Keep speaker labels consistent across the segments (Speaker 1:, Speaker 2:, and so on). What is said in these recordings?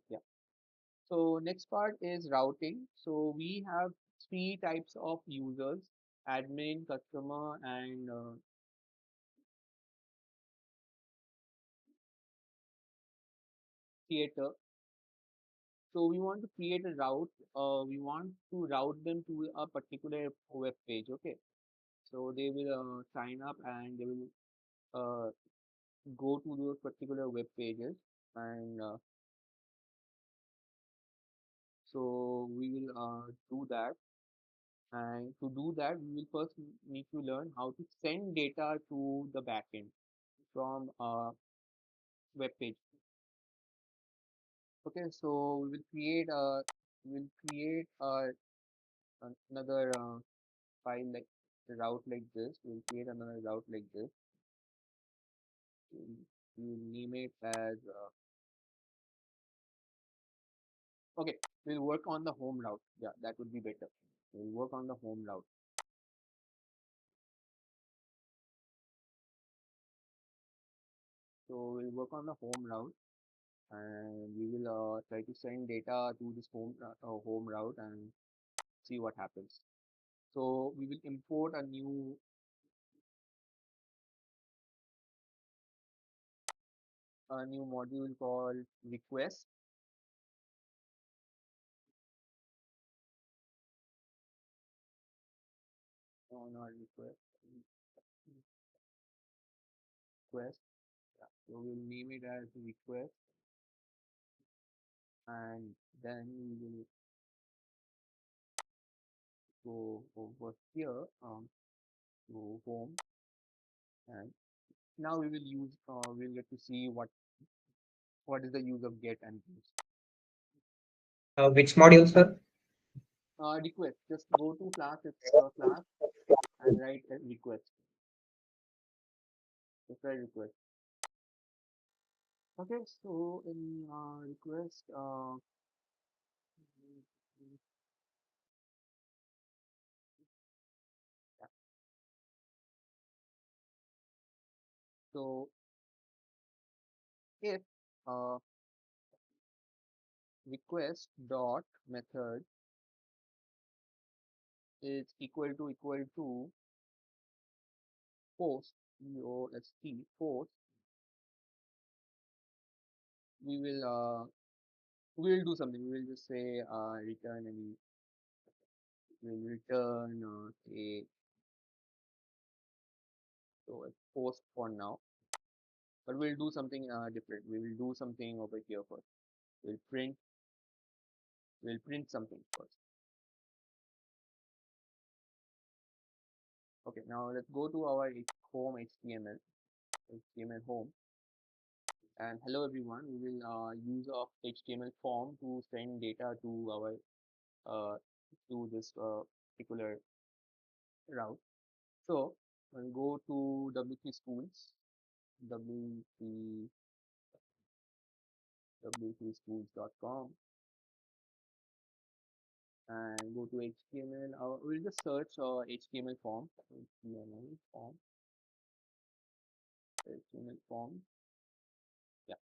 Speaker 1: Yeah. So next part is routing. So we have three types of users: admin, customer, and creator. So we want to create a route. We want to route them to a particular web page. Okay. So they will sign up and they will uh, go to those particular web pages, and so we will do that. And to do that, we will first need to learn how to send data to the backend from a web page. Okay, so we will create another file like route like this. We'll create another route like this. We'll name it as okay. We'll work on the home route. Yeah, that would be better. We'll work on the home route. So we'll work on the home route, and we will try to send data to this home route and see what happens. So we will import a new module called request. No, not request. Yeah. So we'll name it as request, and then we will go over here to home, and now we will use we'll get to see what is the use of get and use.
Speaker 2: Which module, sir?
Speaker 1: Request. Just go to class and write a request. Just write request. Okay, so in request, yeah. So if uh, request dot method is equal to post, post, we will we will do something. We will just say return any. We will return a so it's post for now, but we'll do something different. We will do something over here first. We'll print. We'll print something first. Okay, now let's go to our home HTML home, and hello everyone. We will use of HTML form to send data to our this particular route. So we'll go to W3 Schools, W3 w3schools.com, and go to HTML. We'll just search HTML form, HTML form. Yeah.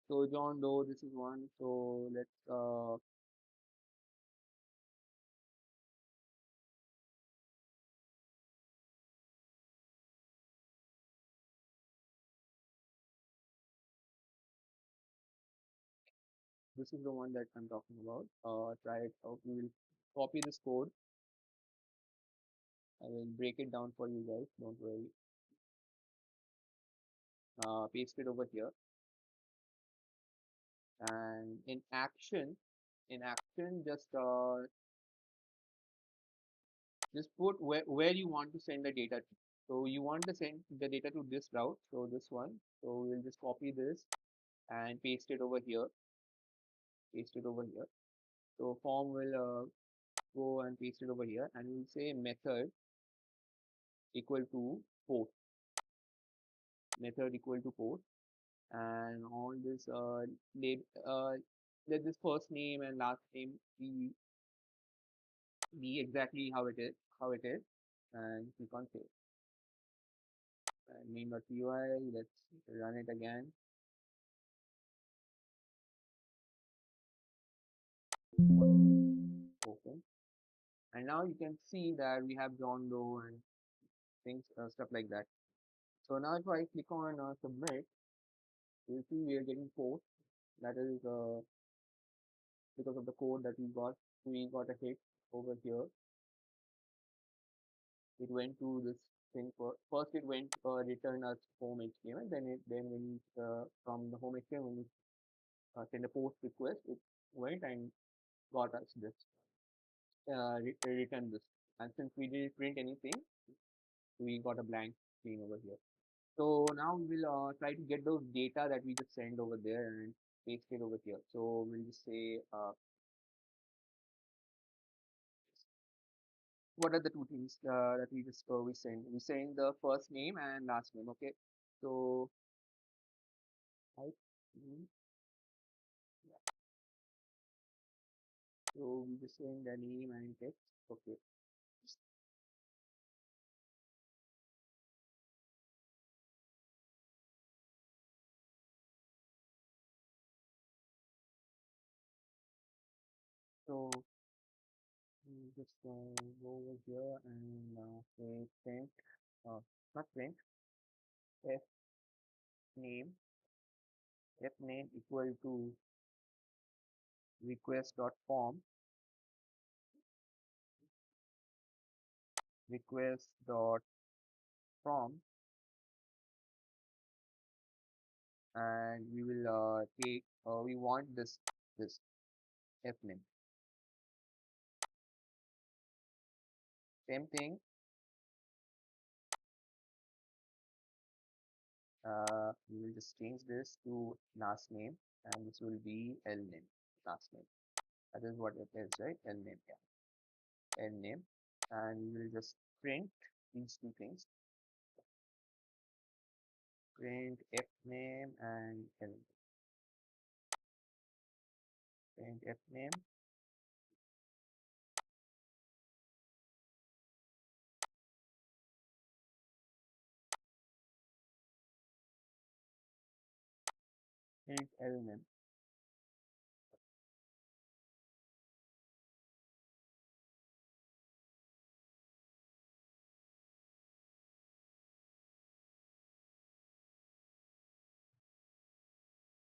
Speaker 1: So John Doe, this is one. So let's this is the one that I'm talking about. Try it out. We will copy this code. I will break it down for you guys. Don't worry. Paste it over here, and in action, just put where you want to send the data to. So you want to send the data to this route, so this one. So we'll just copy this and paste it over here. So form will go and paste it over here, and we'll say method equal to post, method equal to post, and all this let this first name and last name be exactly how it is, and click on save. And main.py, let's run it again. Open. And now you can see that we have John Doe and things, stuff like that. So now if I click on submit, you'll see we are getting post. That is because of the code that we got a hit over here. It went to this thing first. It went return as home HTML. Then when from the home HTML when you send a post request, it went and got us this return this. And since we didn't print anything, we got a blank screen over here. So now we will try to get those data that we just send over there and paste it over here. So we'll just say what are the two things that we send? We send the first name and last name. Okay, so I mm, so we just send the name and text. Okay, so we just go over here and say print, not print, f name, f name equal to request.form, request.from, and we will take we want this f name. Same thing. We will just change this to last name, and this will be L name, last name. That is what it is, right? L name, yeah, L name, and we will just print these two things. Print f name and L name. Print f name. Print L name.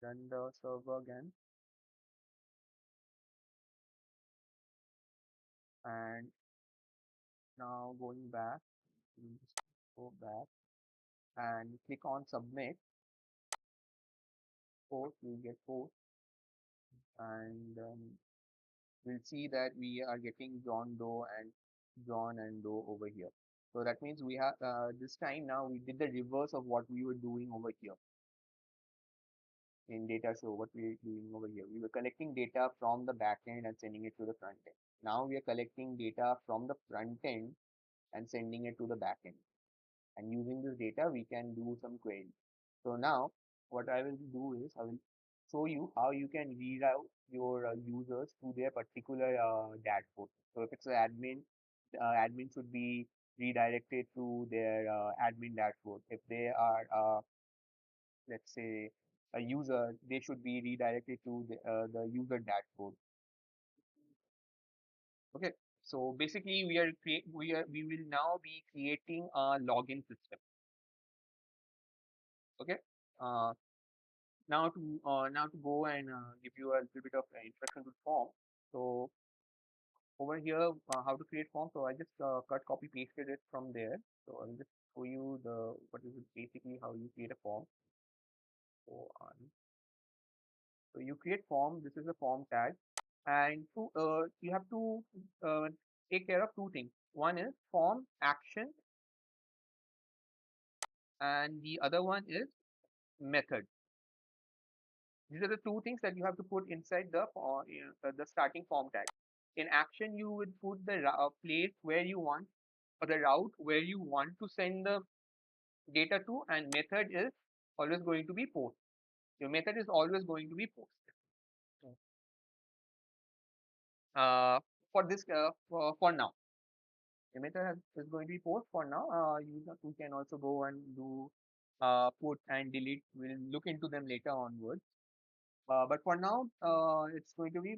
Speaker 1: Run the server again, and now going back, we just go back and click on submit. Post, we get post, and we'll see that we are getting John Doe and John and Doe over here. So that means we have this time now we did the reverse of what we were doing over here in data show. What we were doing over here, we were collecting data from the back end and sending it to the front end. Now we are collecting data from the front end and sending it to the back end. And using this data, we can do some query. So now what I will do is I will show you how you can reroute your users to their particular dashboard. So if it's an admin, admin should be redirected to their admin dashboard. If they are, let's say, a user, they should be redirected to the user dashboard. Okay. So basically, we will now be creating a login system. Okay. Uh, now to go and give you a little bit of introduction to form. So over here, how to create form. So I just cut, copy, pasted it from there. So I'll just show you the what is it basically how you create a form. So so you create form. This is a form tag, and you have to uh, take care of two things. One is form action, and the other one is method. These are the two things that you have to put inside the starting form tag. In action, you would put the place where you want, or the route where you want to send the data to, and method is always going to be post. Your method is always going to be post. Uh, for this for now, the method is going to be post for now. You can also go and do put and delete. We'll look into them later onwards. But for now, it's going to be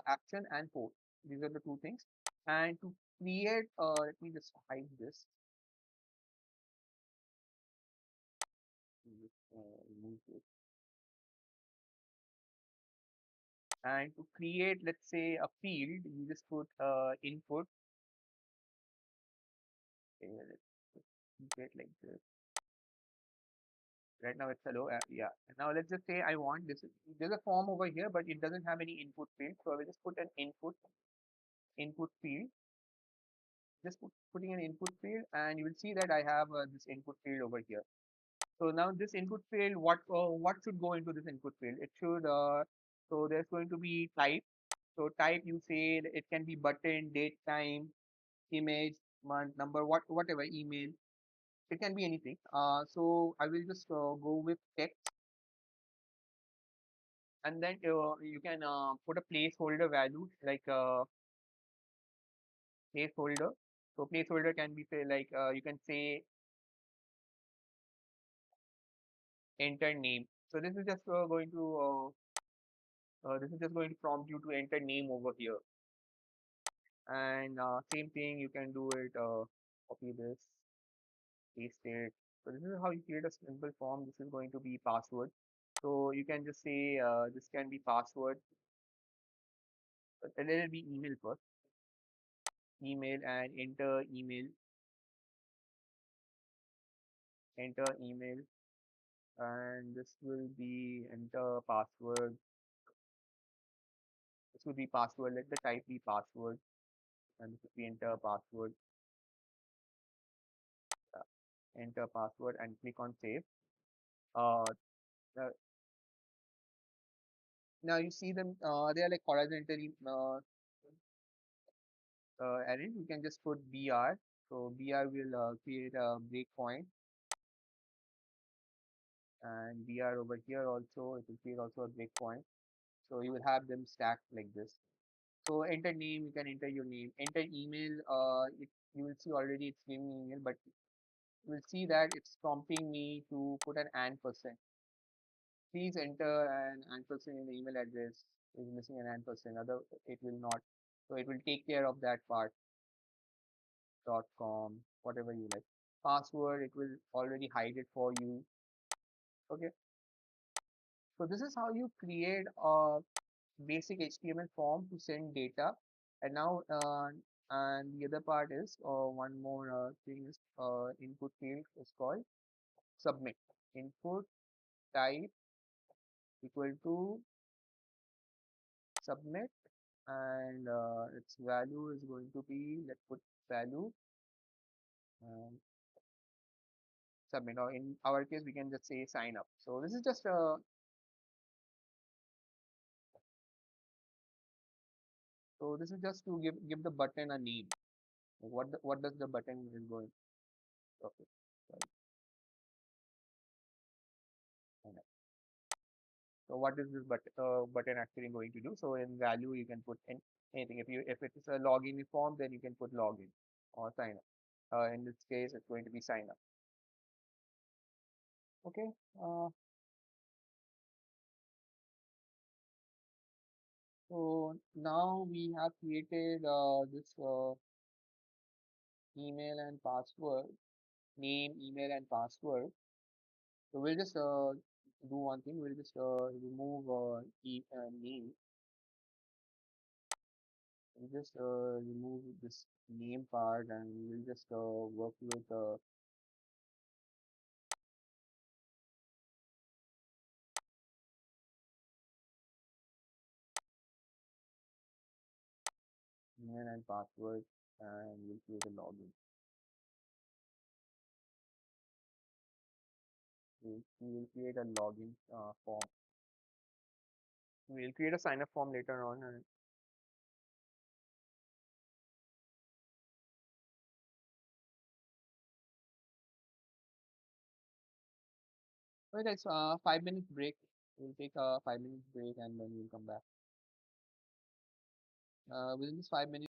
Speaker 1: action and post. These are the two things. And to create, let me just hide this. Just, remove this. And to create, let's say, a field, you just put input. Okay, let's keep it like this. Right now it's hello. Yeah. And now let's just say I want this. There's a form over here, but it doesn't have any input field. So I will just put an input field. Just putting an input field, and you will see that I have this input field over here. So now this input field, what should go into this input field? It should so there's going to be type. So type, you say it can be button, date, time, image, month, number, whatever, email. It can be anything. So I will just go with text, and then you can put a placeholder value like placeholder. So placeholder can be say like you can say enter name. So this is just going to this is just going to prompt you to enter name over here. And same thing, you can do it, copy this, paste it. So this is how you create a simple form. This is going to be password. So you can just say this can be password, but let it be email first. Email and enter email, and this will be enter password. This will be password. Let the type be password, and this will be enter password. Enter password and click on save. Uh, uh, Now you see them, they are like horizontally arranged. You can just put BR. So BR will create a breakpoint, and BR over here also, it will create also a breakpoint. So you will have them stacked like this. So enter name, you can enter your name. Enter email, you will see already it's giving me email, but you will see that it's prompting me to put an %. Please enter an % in the email address. Is missing an %. Other, it will not. So it will take care of that part. .com, whatever you like. Password, it will already hide it for you. Okay. So this is how you create a basic HTML form to send data. And now, and the other part is one more thing is input field is called submit. Input type equal to submit, and its value is going to be, let's put value and submit, or in our case we can just say sign up. So this is just a so this is just to give the button a name. Like what does the button is going? Okay, sorry, sign up. So what is this button actually going to do? So in value you can put anything. If it is a login form, then you can put login or sign up. In this case, it's going to be sign up. Okay. Uh, so now we have created this email and password, name, email, and password. So we'll just do one thing. We'll just remove name. We'll just remove this name part, and we'll just work with email and password, and we'll create a login. We will create a login form. We'll create a sign up form later on. And okay, guys, 5 minutes break. We'll take a 5 minutes break, and then we'll come back. Within this 5 minutes.